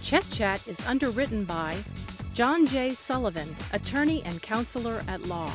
Chet Chat is underwritten by John J. Sullivan, attorney and counselor at law.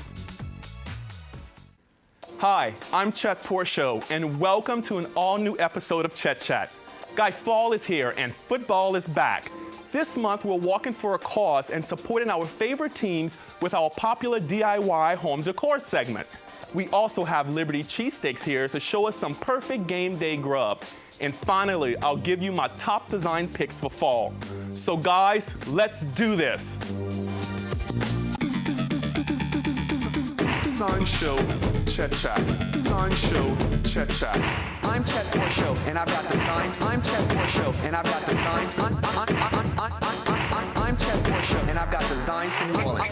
Hi, I'm Chet Porcho, and welcome to an all-new episode of Chet Chat. Guys, fall is here and football is back. This month, we're walking for a cause and supporting our favorite teams with our popular DIY home decor segment. We also have Liberty cheesesteaks here to show us some perfect game day grub. And finally, I'll give you my top design picks for fall. So guys, let's do this. Design show, Chet Chat. Design show, Chet Chat. I'm Chet Porcho, and I've got designs. I'm Chet Porcho, and I've got designs. I'm Chet Porcho, and I've got designs for New Orleans.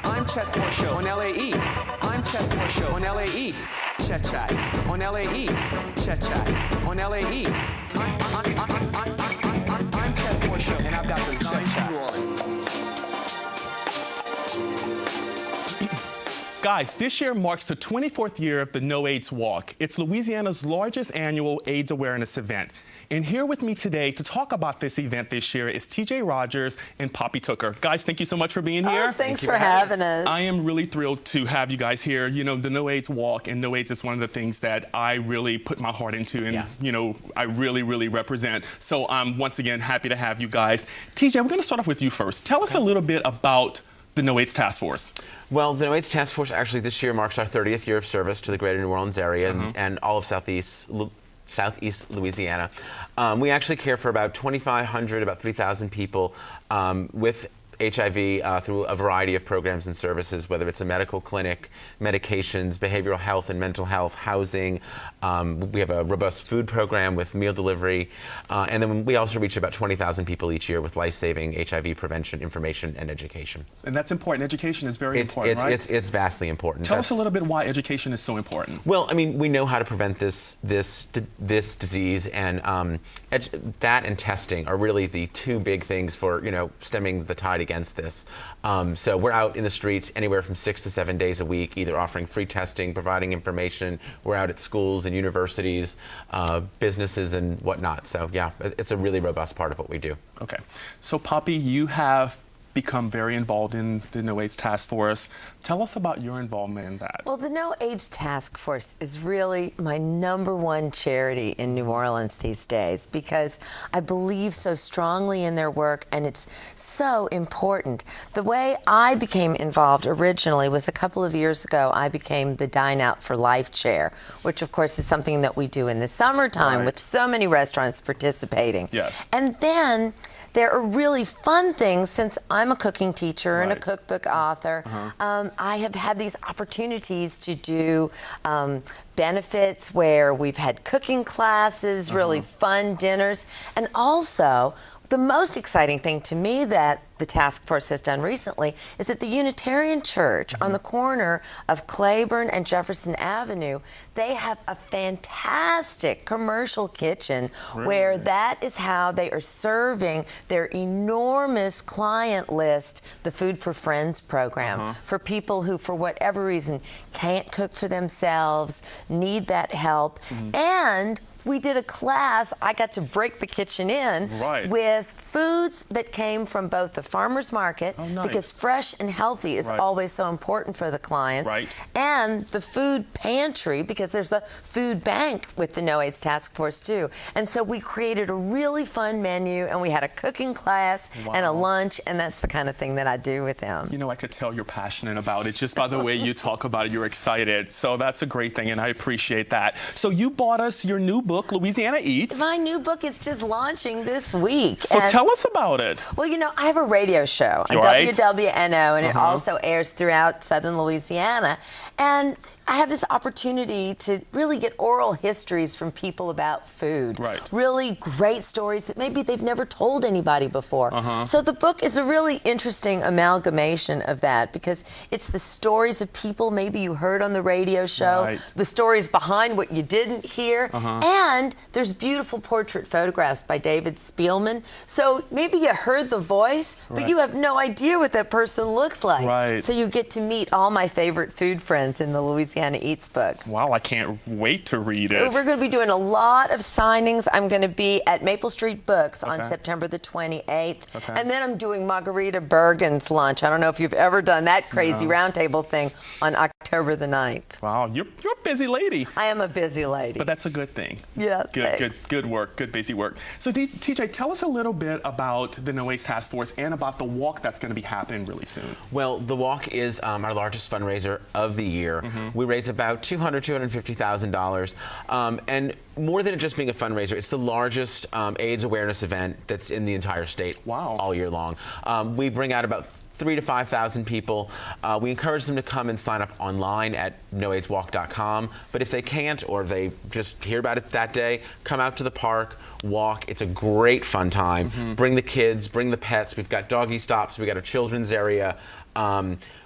I'm Chet Porcho on LAE. I'm Chet Porcho on LAE. Chet Chat on LAE. Chet Chat on LAE. I'm Chet Porcho, and I've got designs for New Orleans. Guys, this year marks the 24th year of the No AIDS Walk. It's Louisiana's largest annual AIDS awareness event. And here with me today to talk about this event this year is TJ Rogers and Poppy Tooker. Guys, thank you so much for being here. Thanks for having us. I am really thrilled to have you guys here. You know, the No AIDS Walk and No AIDS is one of the things that I really put my heart into and, you know, I really, really represent. So I'm once again happy to have you guys. TJ, we're going to start off with you first. Tell us a little bit about the No AIDS Task Force. Well, the No AIDS Task Force actually this year marks our 30th year of service to the greater New Orleans area and all of Southeast Louisiana. We actually care for about 2,500, about 3,000 people with HIV through a variety of programs and services, whether it's a medical clinic, medications, behavioral health and mental health, housing. We have a robust food program with meal delivery. And then we also reach about 20,000 people each year with life-saving HIV prevention, information, and education. And that's important. Education is very important, right? It's vastly important. Tell us a little bit why education is so important. Well, I mean, we know how to prevent this disease, and that and testing are really the two big things for, you know, stemming the tide against this. So we're out in the streets anywhere from 6 to 7 days a week, either offering free testing, providing information. We're out at schools and universities, businesses and whatnot. So yeah, it's a really robust part of what we do. Okay. So Poppy, you have become very involved in the No AIDS Task Force. Tell us about your involvement in that. Well, the No AIDS Task Force is really my #1 charity in New Orleans these days because I believe so strongly in their work and it's so important. The way I became involved originally was a couple of years ago. I became the Dine Out for Life chair, which of course is something that we do in the summertime with so many restaurants participating. Yes. And then there are really fun things since I'm a cooking teacher and a cookbook author. I have had these opportunities to do benefits where we've had cooking classes, really fun dinners, and also the most exciting thing to me that the task force has done recently is that the Unitarian Church on the corner of Claiborne and Jefferson Avenue, they have a fantastic commercial kitchen where that is how they are serving their enormous client list, the Food for Friends program, for people who, for whatever reason, can't cook for themselves, need that help, and we did a class. I got to break the kitchen in with foods that came from both the farmer's market, because fresh and healthy is always so important for the clients, and the food pantry, because there's a food bank with the No AIDS Task Force too. And so we created a really fun menu, and we had a cooking class and a lunch, and that's the kind of thing that I do with them. You know, I could tell you're passionate about it just by the way you talk about it. You're excited. So that's a great thing, and I appreciate that. So you bought us your new book, Louisiana Eats. My new book is just launching this week. So tell us about it. Well, you know, I have a radio show on WWNO, and it also airs throughout southern Louisiana. And I have this opportunity to really get oral histories from people about food. Really great stories that maybe they've never told anybody before. So the book is a really interesting amalgamation of that because it's the stories of people maybe you heard on the radio show, the stories behind what you didn't hear, and there's beautiful portrait photographs by David Spielman. So maybe you heard the voice, but you have no idea what that person looks like. So you get to meet all my favorite food friends in the Louisiana Louisiana Eats book. Wow, I can't wait to read it. We're going to be doing a lot of signings. I'm going to be at Maple Street Books on Okay. September the 28th. Okay. And then I'm doing Margarita Bergen's lunch. I don't know if you've ever done that crazy roundtable thing on October the 9th. Wow, you're a busy lady. I am a busy lady. But that's a good thing. Yeah, Good work. Good busy work. So TJ, tell us a little bit about the No Waste Task Force and about the walk that's going to be happening really soon. Well, the walk is our largest fundraiser of the year. We raise about $250,000. And more than it just being a fundraiser, it's the largest AIDS awareness event that's in the entire state all year long. We bring out about 3,000 to 5,000 people. We encourage them to come and sign up online at noaidswalk.com. But if they can't, or they just hear about it that day, come out to the park, walk. It's a great fun time. Bring the kids, bring the pets. We've got doggy stops. We've got a children's area.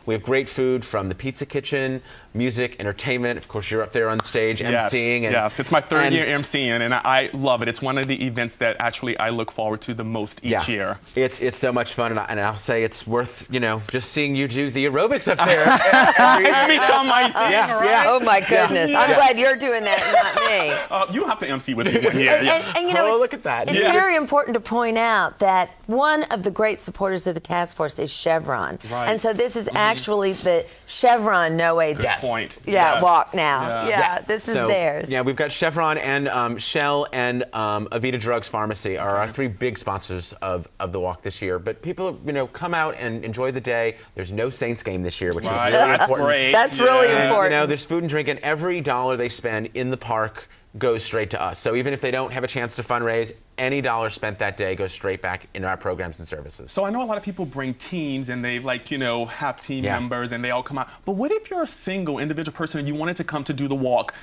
We have great food from the Pizza Kitchen, music, entertainment. Of course, you're up there on stage emceeing. Yes, it's my third year emceeing, and I love it. It's one of the events that actually I look forward to the most each year. It's so much fun, and I'll say it's worth, just seeing you do the aerobics up there. It's become my thing, right? Oh my goodness! I'm glad you're doing that, not me. You have to MC with me one year. And Look at that. It's very important to point out that one of the great supporters of the task force is Chevron. Right. And so this is actually the Chevron No AIDS point. walk now. This is theirs. Yeah, we've got Chevron and Shell and Avita Drugs Pharmacy are our three big sponsors of the walk this year. But people, come out and enjoy the day. There's no Saints game this year, which is really That's important. great. That's really important. There's food and drink, and every dollar they spend in the park goes straight to us. So even if they don't have a chance to fundraise, any dollar spent that day goes straight back into our programs and services. So I know a lot of people bring teams and they have team members and they all come out. But what if you're a single individual person and you wanted to come to do the walk?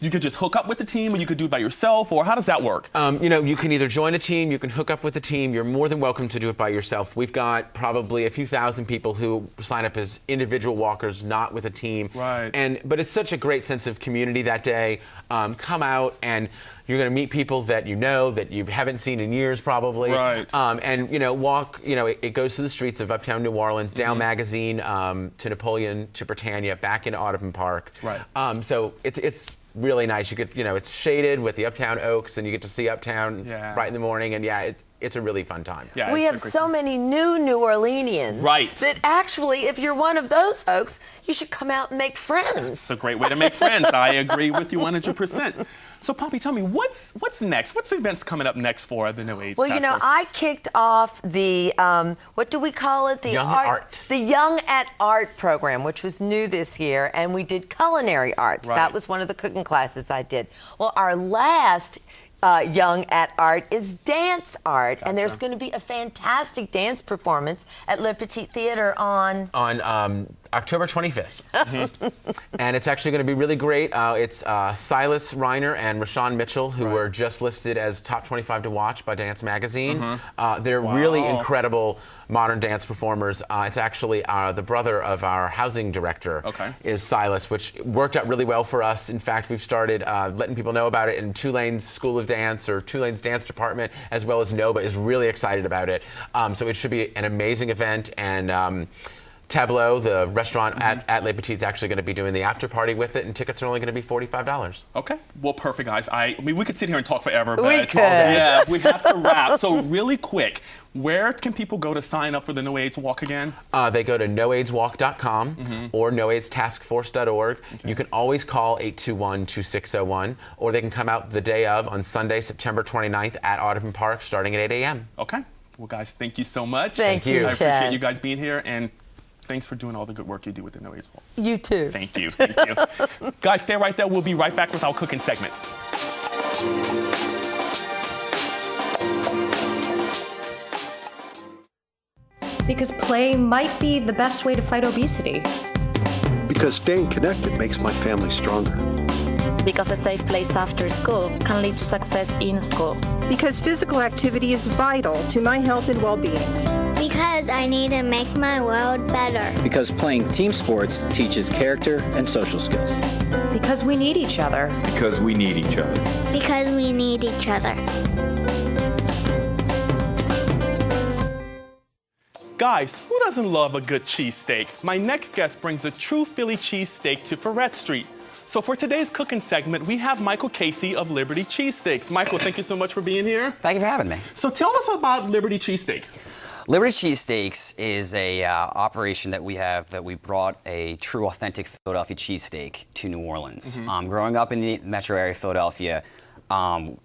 You could just hook up with the team, or you could do it by yourself, or how does that work? You can either join a team, you can hook up with the team. You're more than welcome to do it by yourself. We've got probably a few thousand people who sign up as individual walkers, not with a team. Right. But it's such a great sense of community that day. Come out and you're going to meet people that that you haven't seen in years probably. Right. Walk. It goes through the streets of Uptown New Orleans, down Magazine to Napoleon to Britannia, back into Audubon Park. Right. So it's really nice. You could, it's shaded with the Uptown Oaks, and you get to see Uptown right in the morning. And it's a really fun time. Yeah, we have so many New Orleanians. Right. That actually, if you're one of those folks, you should come out and make friends. It's a great way to make friends. I agree with you 100%. So, Poppy, tell me, what's next? What's events coming up next for the No AIDS Well, Task Force? I kicked off the, what do we call it? The Young at Art. The Young at Art program, which was new this year, and we did culinary arts. Right. That was one of the cooking classes I did. Well, our last Young at Art is dance art, and there's going to be a fantastic dance performance at Le Petit Theater on October 25th. And it's actually going to be really great. It's Silas Reiner and Rashawn Mitchell, who were just listed as top 25 to watch by Dance Magazine. They're really incredible modern dance performers. It's actually the brother of our housing director is Silas, which worked out really well for us. In fact, we've started letting people know about it in Tulane's School of Dance or Tulane's Dance Department, as well as Nova is really excited about it. So it should be an amazing event. And Tableau, the restaurant at Le Petit, is actually going to be doing the after party with it, and tickets are only going to be $45. Okay, well, perfect, guys. I mean, we could sit here and talk forever, but we could. Yeah, we have to wrap. So, really quick, where can people go to sign up for the No AIDS Walk again? They go to noaidswalk.com or noaidstaskforce.org. You can always call 821-2601, or they can come out the day of on Sunday, September 29th at Audubon Park, starting at 8 a.m. Okay. Well, guys, thank you so much. Thank you, I Chet. appreciate you guys being here, and thanks for doing all the good work you do with the No AIDS Walk. You too. Thank you. Thank you. Guys, stay right there. We'll be right back with our cooking segment. Because play might be the best way to fight obesity. Because staying connected makes my family stronger. Because a safe place after school can lead to success in school. Because physical activity is vital to my health and well-being. Because I need to make my world better. Because playing team sports teaches character and social skills. Because we need each other. Because we need each other. Because we need each other. Guys, who doesn't love a good cheesesteak? My next guest brings a true Philly cheesesteak to Ferret Street. So for today's cooking segment, we have Michael Casey of Liberty Cheesesteaks. Michael, thank you so much for being here. Thank you for having me. So tell us about Liberty Cheesesteaks. Liberty Cheesesteaks is a operation that we have that we brought a true, authentic Philadelphia cheesesteak to New Orleans. Growing up in the metro area of Philadelphia,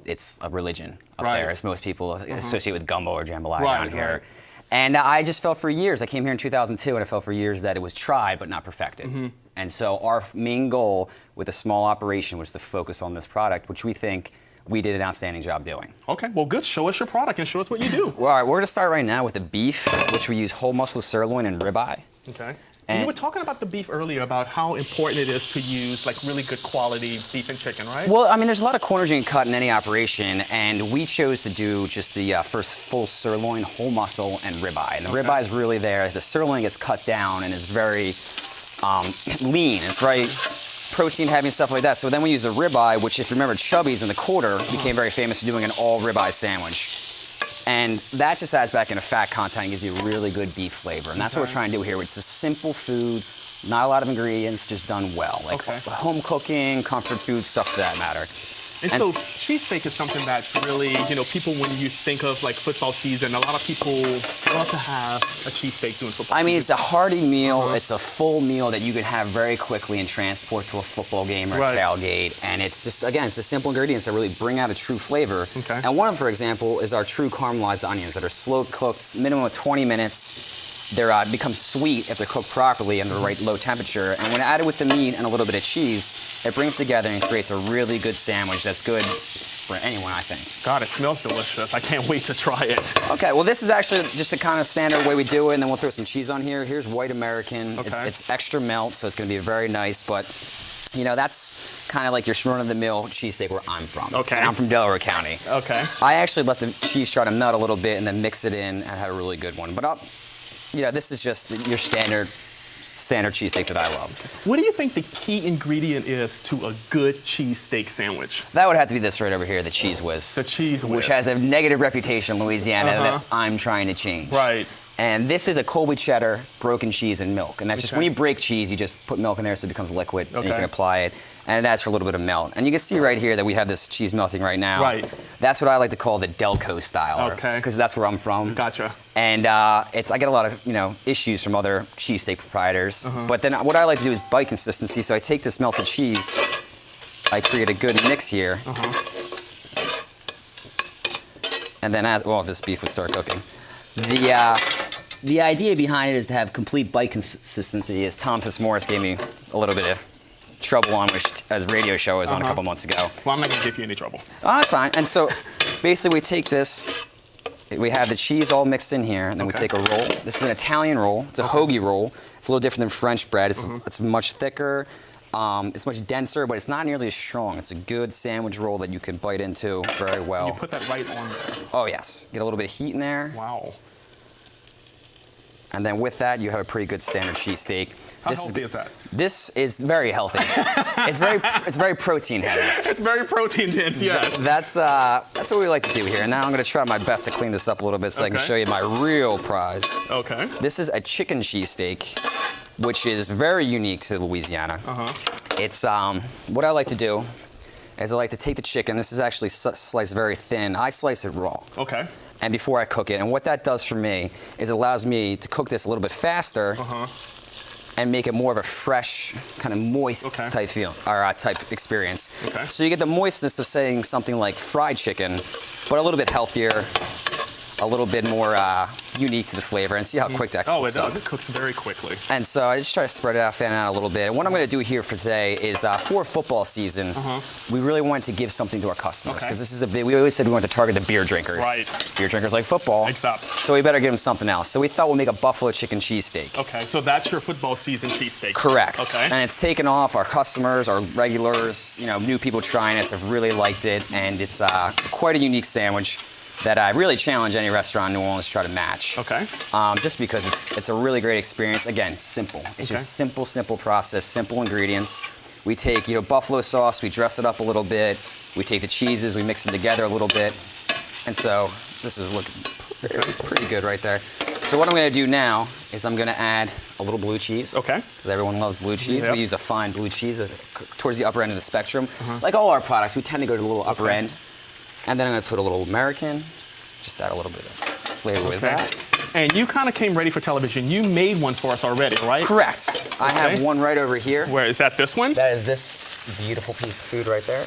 it's a religion up there, as most people associate with gumbo or jambalaya down here. And I just felt for years, I came here in 2002, and I felt for years that it was tried but not perfected. And so our main goal with a small operation was to focus on this product, which we think we did an outstanding job doing. Okay, well good. Show us your product and show us what you do. Well, all right, we're gonna start right now with the beef, which we use whole muscle sirloin and ribeye. Okay. And you were talking about the beef earlier, about how important it is to use like really good quality beef and chicken, right? Well, I mean, there's a lot of corners you can cut in any operation, and we chose to do just the first full sirloin, whole muscle, and ribeye. And the ribeye is really there. The sirloin gets cut down and is very lean. It's very protein heavy and stuff like that. So then we use a ribeye, which, if you remember, Chubby's in the quarter became very famous for doing an all ribeye sandwich. And that just adds back in a fat content and gives you really good beef flavor. And that's what we're trying to do here. It's a simple food, not a lot of ingredients, just done well. Like home cooking, comfort food, stuff for that matter. And so cheesesteak is something that's really, you know, people, when you think of like football season, a lot of people love to have a cheesesteak during football season. I mean, it's a hearty meal. It's a full meal that you can have very quickly and transport to a football game or a tailgate. And it's just, again, it's the simple ingredients that really bring out a true flavor. And one of them, for example, is our true caramelized onions that are slow cooked, minimum of 20 minutes. They're become sweet if they're cooked properly and the right low temperature. And when added with the meat and a little bit of cheese, it brings together and creates a really good sandwich that's good for anyone, I think. God, it smells delicious. I can't wait to try it. Okay, well, this is actually just a kind of standard way we do it, and then we'll throw some cheese on here. Here's white American. It's extra melt, so it's going to be very nice, but you know, that's kind of like your run-of-the-mill cheesesteak where I'm from. And I'm from Delaware County. I actually let the cheese try to melt a little bit and then mix it in and have a really good one. But you know, this is just your standard cheesesteak that I love. What do you think the key ingredient is to a good cheesesteak sandwich? That would have to be this right over here, the Cheese Whiz. The Cheese Whiz. Which has a negative reputation in Louisiana that I'm trying to change. And this is a Colby cheddar, broken cheese, and milk. And that's just when you break cheese, you just put milk in there so it becomes liquid, and you can apply it. And that's for a little bit of melt. And you can see right here that we have this cheese melting right now. That's what I like to call the Delco style. Because that's where I'm from. And I get a lot of issues from other cheesesteak proprietors. But then what I like to do is bite consistency. So I take this melted cheese, I create a good mix here. And then this beef would start cooking. The idea behind it is to have complete bite consistency, as Tom Fitzmaurice gave me a little bit of trouble on, as radio show was on a couple months ago. Well, I'm not going to give you any trouble. Oh, that's fine. And so basically we take this, we have the cheese all mixed in here, and then we take a roll. This is an Italian roll. It's a hoagie roll. It's a little different than French bread. It's much thicker. It's much denser, but it's not nearly as strong. It's a good sandwich roll that you can bite into very well. You put that right on there. Oh, yes. Get a little bit of heat in there. Wow. And then with that, you have a pretty good standard cheesesteak. How healthy is that? This is very healthy. It's very protein heavy. It's very protein dense, yes. That's what we like to do here. And now I'm going to try my best to clean this up a little bit so I can show you my real prize. This is a chicken cheesesteak, which is very unique to Louisiana. It's what I like to do is I like to take the chicken. This is actually sliced very thin. I slice it raw. And before I cook it. And what that does for me is it allows me to cook this a little bit faster and make it more of a fresh, kind of moist type feel, or type experience. So you get the moistness of saying something like fried chicken, but a little bit healthier, a little bit more unique to the flavor, and see how quick that cooks. Oh, it does. It cooks very quickly. And so I just try to spread it out, fan it out a little bit. And what I'm going to do here for today is for football season, we really wanted to give something to our customers, because this is a big, we always said we wanted to target the beer drinkers. Beer drinkers like football. So we better give them something else. So we thought we'll make a buffalo chicken cheesesteak. So that's your football season cheesesteak. Correct. And it's taken off. Our customers, our regulars, new people trying us have really liked it, and it's quite a unique sandwich that I really challenge any restaurant in New Orleans to try to match. Just because it's a really great experience. Again, simple. It's just simple process, simple ingredients. We take, buffalo sauce, we dress it up a little bit. We take the cheeses, we mix them together a little bit. And so this is looking pretty good right there. So what I'm going to do now is I'm going to add a little blue cheese. Okay. Because everyone loves blue cheese. Yep. We use a fine blue cheese towards the upper end of the spectrum. Like all our products, we tend to go to the little upper end. And then I'm going to put a little American, just add a little bit of flavor with that. And you kind of came ready for television. You made one for us already, right? Correct. I have one right over here. Where is that? This one? That is this beautiful piece of food right there.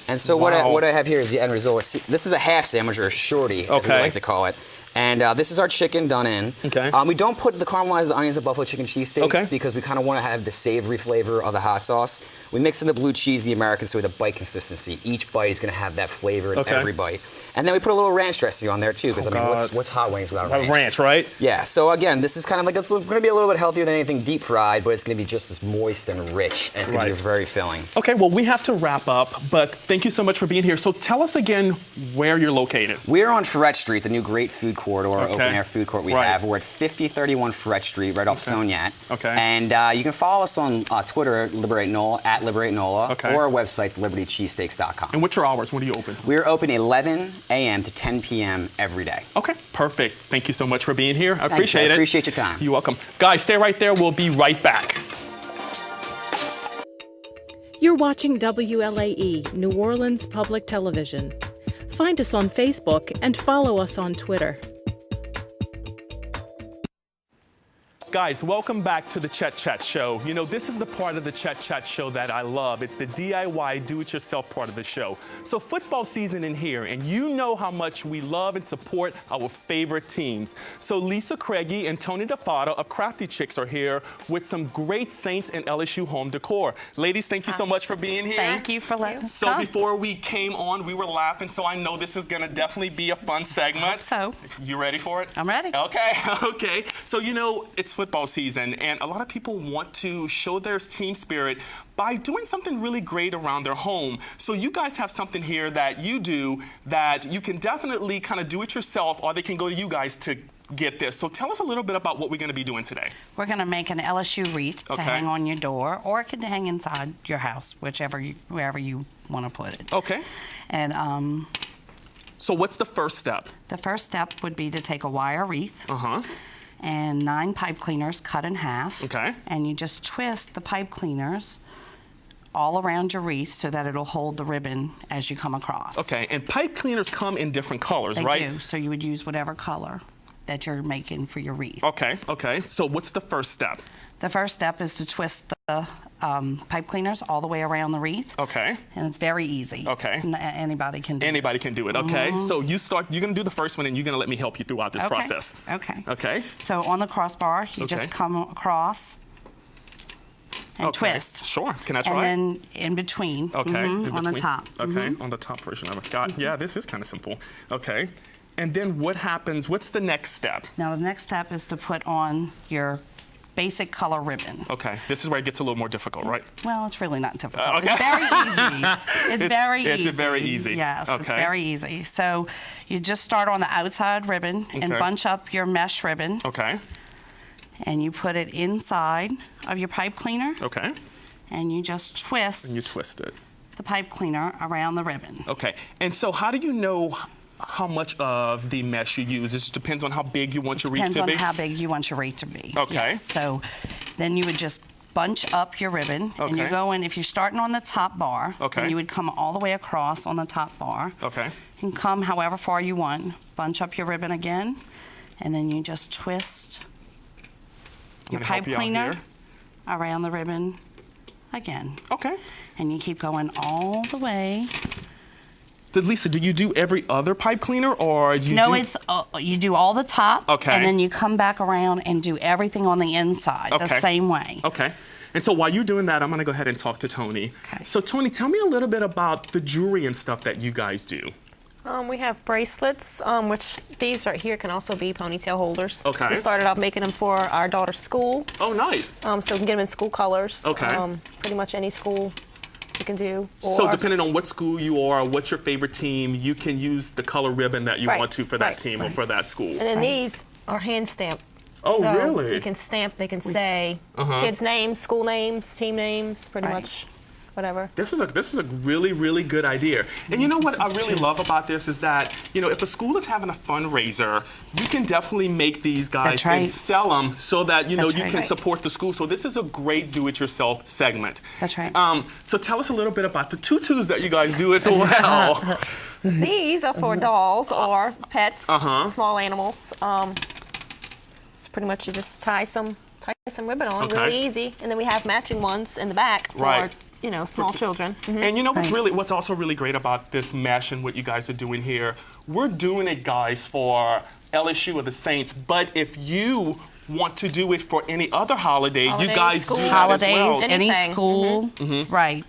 And so what I have here is the end result. This is a half sandwich, or a shorty, as we like to call it. And this is our chicken done in. Okay. We don't put the caramelized onions of buffalo chicken cheesesteak because we kind of want to have the savory flavor of the hot sauce. We mix in the blue cheese, the American, so we have the bite consistency. Each bite is going to have that flavor in every bite. And then we put a little ranch dressing on there too, because I mean, what's hot wings without ranch? Ranch, right? Yeah. So again, this is kind of like, it's going to be a little bit healthier than anything deep fried, but it's going to be just as moist and rich, and it's going to be very filling. Okay. Well, we have to wrap up, but thank you so much for being here. So tell us again where you're located. We're on Ferret Street, the new great food corridor, open air food court we have. We're at 5031 Ferret Street, right off Soniat. And you can follow us on Twitter, Liberate NOLA, at Liberate NOLA, or our website's libertycheesesteaks.com. And what's your hours? When do you open? We're open 11 a.m. to 10 p.m. every day. Okay, perfect. Thank you so much for being here. I appreciate it. I appreciate your time. You're welcome. Guys, stay right there. We'll be right back. You're watching WLAE, New Orleans Public Television. Find us on Facebook and follow us on Twitter. Guys, welcome back to the Chet Chat Show. You know, this is the part of the Chet Chat Show that I love. It's the DIY, do-it-yourself part of the show. So football season in here, and you know how much we love and support our favorite teams. So Lisa Craigie and Tony DeFato of Crafty Chicks are here with some great Saints and LSU home decor. Ladies, thank you so much for being here. Thank you for letting us So come. before we came on, we were laughing, so I know this is gonna definitely be a fun segment. I hope so. You ready for it? I'm ready. Okay, okay. So you know, it's football season, and a lot of people want to show their team spirit by doing something really great around their home. So you guys have something here that you do that you can definitely kind of do it yourself, or they can go to you guys to get this. So tell us a little bit about what we're going to be doing today. We're going to make an LSU wreath to hang on your door, or it can hang inside your house, wherever you want to put it. Okay. And so what's the first step? The first step would be to take a wire wreath. And 9 pipe cleaners cut in half. Okay. And you just twist the pipe cleaners all around your wreath so that it'll hold the ribbon as you come across. Okay, and pipe cleaners come in different colors, right? They do, so you would use whatever color that you're making for your wreath. Okay, okay. So what's the first step? The first step is to twist the pipe cleaners all the way around the wreath. Okay. And it's very easy. Okay. Anybody can do it. Anybody can do it, okay. So you're going to do the first one, and you're going to let me help you throughout this process. Okay. Okay. So on the crossbar, you just come across and twist. Sure. Can I try? And then in between. Okay. On the top. Okay. On the top version of it. Got. Yeah, this is kind of simple. Okay. And then what happens? What's the next step? Now the next step is to put on your basic color ribbon. Okay. This is where it gets a little more difficult, right? Well, it's really not difficult. It's very easy. It's very easy. It's very easy. Yes, it's very easy. So you just start on the outside ribbon and bunch up your mesh ribbon. Okay. And you put it inside of your pipe cleaner. Okay. And you just twist. And you twist it. The pipe cleaner around the ribbon. Okay. And so how do you know how much of the mesh you use? It just depends on how big you want your wreath to be? Depends on how big you want your wreath to be. Okay. Yes. So then you would just bunch up your ribbon. And you go in, if you're starting on the top bar, then you would come all the way across on the top bar. Okay. And come however far you want. Bunch up your ribbon again. And then you just twist your pipe cleaner around the ribbon again. Okay. And you keep going all the way. Lisa, do you do every other pipe cleaner, or you No, do... it's you do all the top, and then you come back around and do everything on the inside the same way. Okay. And so while you're doing that, I'm going to go ahead and talk to Tony. Okay. So Tony, tell me a little bit about the jewelry and stuff that you guys do. We have bracelets, which these right here can also be ponytail holders. Okay. We started off making them for our daughter's school. Oh, nice. So we can get them in school colors. Okay. Pretty much any school you can do. So depending on what school you are, what's your favorite team, you can use the color ribbon that you want to for that team or for that school. And then these are hand stamped. Oh, so really? You can stamp, they can say kids' names, school names, team names, pretty much. whatever. This is a really good idea. And you know what I really love about this is that, you know, if a school is having a fundraiser, you can definitely make these guys and sell them so that, you know, you can support the school. So this is a great do-it-yourself segment. That's right. So tell us a little bit about the tutus that you guys do as well. These are for dolls or pets, small animals. It's pretty much you just tie some ribbon on, really easy. And then we have matching ones in the back for, you know, small children. And you know what's also really great about this mesh and what you guys are doing here? We're doing it, guys, for LSU or the Saints, but if you want to do it for any other holiday, you guys do that as well. Holidays, any school, right,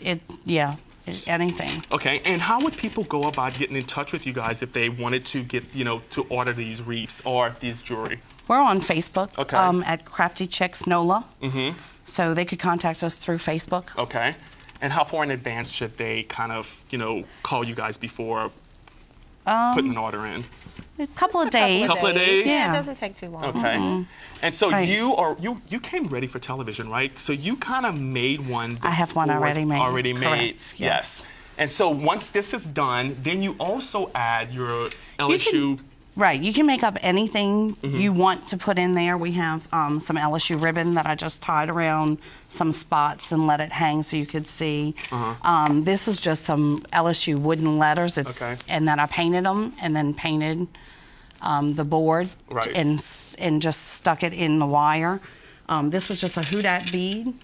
anything. Okay, and how would people go about getting in touch with you guys if they wanted to get, you know, to order these wreaths or these jewelry? We're on Facebook at Crafty Chicks NOLA. So they could contact us through Facebook. Okay. And how far in advance should they kind of, you know, call you guys before putting an order in? A couple of days. Couple of days? Yeah, it doesn't take too long. Okay. And so you came ready for television, right? So you kind of made one. I have one already made. Already made. Correct. Yes. And so once this is done, then you also add your LSU. Right, you can make up anything you want to put in there. We have some LSU ribbon that I just tied around some spots and let it hang so you could see. This is just some LSU wooden letters. And then I painted them and then painted the board and just stuck it in the wire. This was just a Houdat bead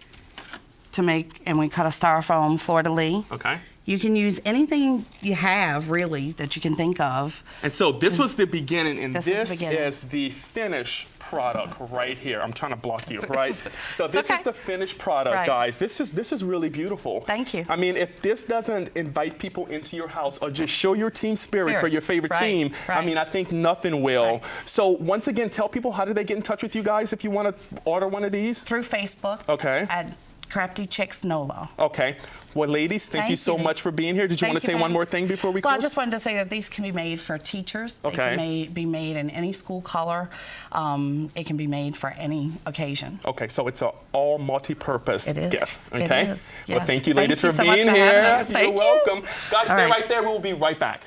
to make, and we cut a styrofoam fleur-de-lis. Okay. You can use anything you have, really, that you can think of. And so this was the beginning, and this is the finished product right here. I'm trying to block you, right? So this is the finished product, guys. This is really beautiful. Thank you. I mean, if this doesn't invite people into your house or just show your team spirit for your favorite team, I mean, I think nothing will. So once again, tell people, how do they get in touch with you guys if you want to order one of these? Through Facebook. Okay. At Crafty Chicks NOLA. Okay. Well, ladies, thank you so much for being here. Did you want to say one more thing before we close? Well, I just wanted to say that these can be made for teachers. They can be made in any school color. It can be made for any occasion. Okay, so it's an all multi-purpose gift. Okay. It is. Yes. Well, thank you, ladies, for so being much here. For You're welcome. Guys, stay right there. We'll be right back.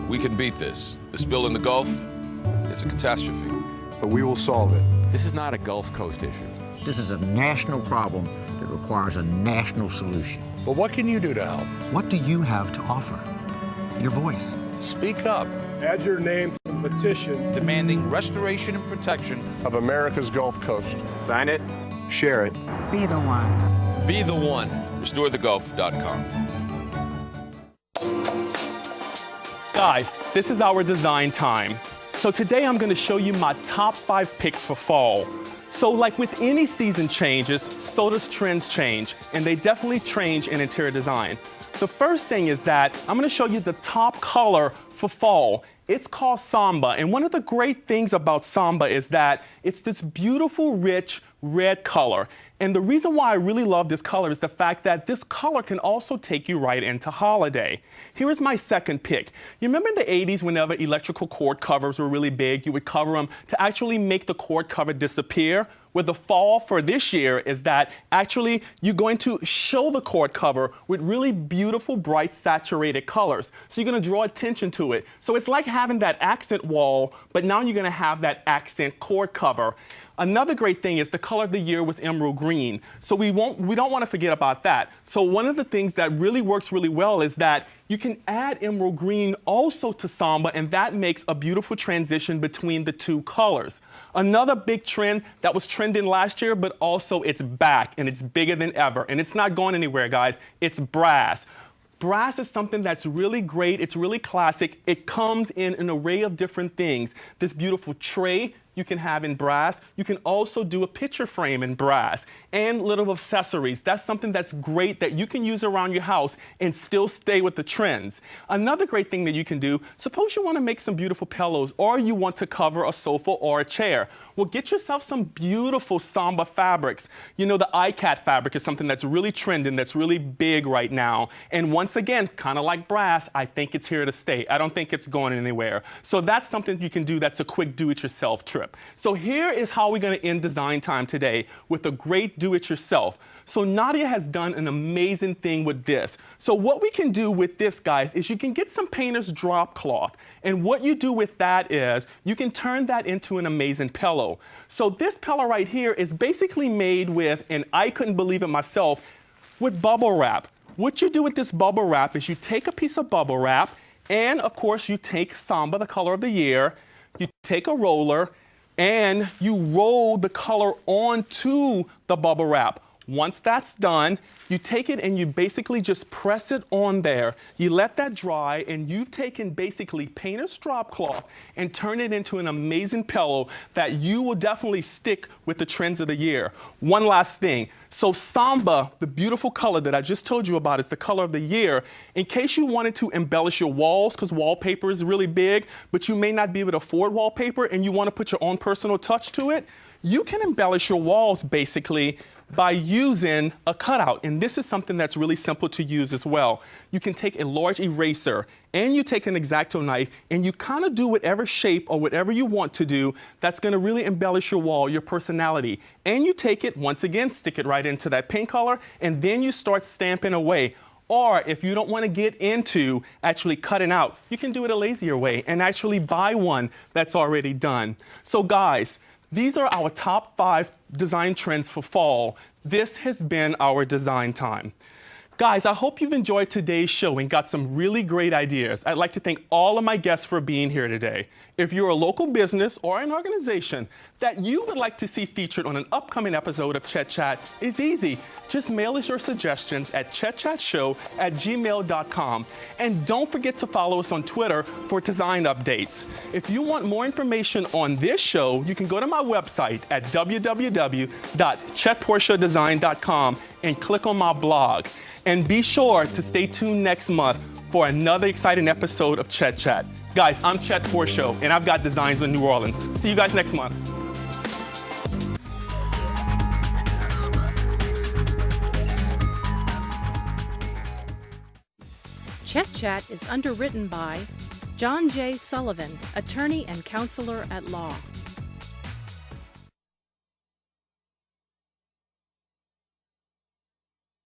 We can beat this. The spill in the Gulf, it's a catastrophe. But we will solve it. This is not a Gulf Coast issue. This is a national problem that requires a national solution. But what can you do to help? What do you have to offer? Your voice. Speak up. Add your name to the petition demanding restoration and protection of America's Gulf Coast. Sign it. Share it. Be the one. Be the one. RestoreTheGulf.com. Guys, this is our design time. So today I'm going to show you my top 5 picks for fall. So like with any season changes, so does trends change, and they definitely change in interior design. The first thing is that I'm going to show you the top color for fall. It's called Samba, and one of the great things about Samba is that it's this beautiful, rich red color. And the reason why I really love this color is the fact that this color can also take you right into holiday. Here is my second pick. You remember in the 80s, whenever electrical cord covers were really big, you would cover them to actually make the cord cover disappear? Well, the fall for this year is that actually you're going to show the cord cover with really beautiful, bright, saturated colors. So you're going to draw attention to it. So it's like having that accent wall, but now you're going to have that accent cord cover. Another great thing is the color of the year was emerald green. So we don't want to forget about that. So one of the things that really works really well is that you can add emerald green also to Samba, and that makes a beautiful transition between the two colors. Another big trend that was trending last year, but also it's back and it's bigger than ever. And it's not going anywhere, guys. It's brass. Brass is something that's really great. It's really classic. It comes in an array of different things. This beautiful tray you can have in brass. You can also do a picture frame in brass and little accessories. That's something that's great that you can use around your house and still stay with the trends. Another great thing that you can do, suppose you want to make some beautiful pillows or you want to cover a sofa or a chair. Well, get yourself some beautiful Samba fabrics. You know, the iCat fabric is something that's really trending, that's really big right now. And once again, kind of like brass, I think it's here to stay. I don't think it's going anywhere. So that's something you can do that's a quick do-it-yourself trip. trip. So here is how we're going to end design time today with a great do-it-yourself. So Nadia has done an amazing thing with this. So what we can do with this, guys, is you can get some painter's drop cloth. And what you do with that is you can turn that into an amazing pillow. So this pillow right here is basically made with, and I couldn't believe it myself, with bubble wrap. What you do with this bubble wrap is you take a piece of bubble wrap, and of course you take Samba, the color of the year, you take a roller, and you roll the color onto the bubble wrap. Once that's done, you take it and you basically just press it on there. You let that dry, and you've taken basically painter's drop cloth and turn it into an amazing pillow that you will definitely stick with the trends of the year. One last thing. So Samba, the beautiful color that I just told you about, is the color of the year. In case you wanted to embellish your walls, because wallpaper is really big, but you may not be able to afford wallpaper and you want to put your own personal touch to it, you can embellish your walls basically by using a cutout. And this is something that's really simple to use as well. You can take a large eraser and you take an X-Acto knife and you kind of do whatever shape or whatever you want to do that's going to really embellish your wall, your personality. And you take it, once again, stick it right into that paint color, and then you start stamping away. Or if you don't want to get into actually cutting out, you can do it a lazier way and actually buy one that's already done. So guys, these are our top 5 design trends for fall. This has been our design time. Guys, I hope you've enjoyed today's show and got some really great ideas. I'd like to thank all of my guests for being here today. If you're a local business or an organization that you would like to see featured on an upcoming episode of Chet Chat, it's easy. Just mail us your suggestions at chetchatshow@gmail.com. And don't forget to follow us on Twitter for design updates. If you want more information on this show, you can go to my website at www.chetportiadesign.com and click on my blog. And be sure to stay tuned next month for another exciting episode of Chet Chat. Guys, I'm Chet Portia, and I've got designs in New Orleans. See you guys next month. Chet Chat is underwritten by John J. Sullivan, attorney and counselor at law.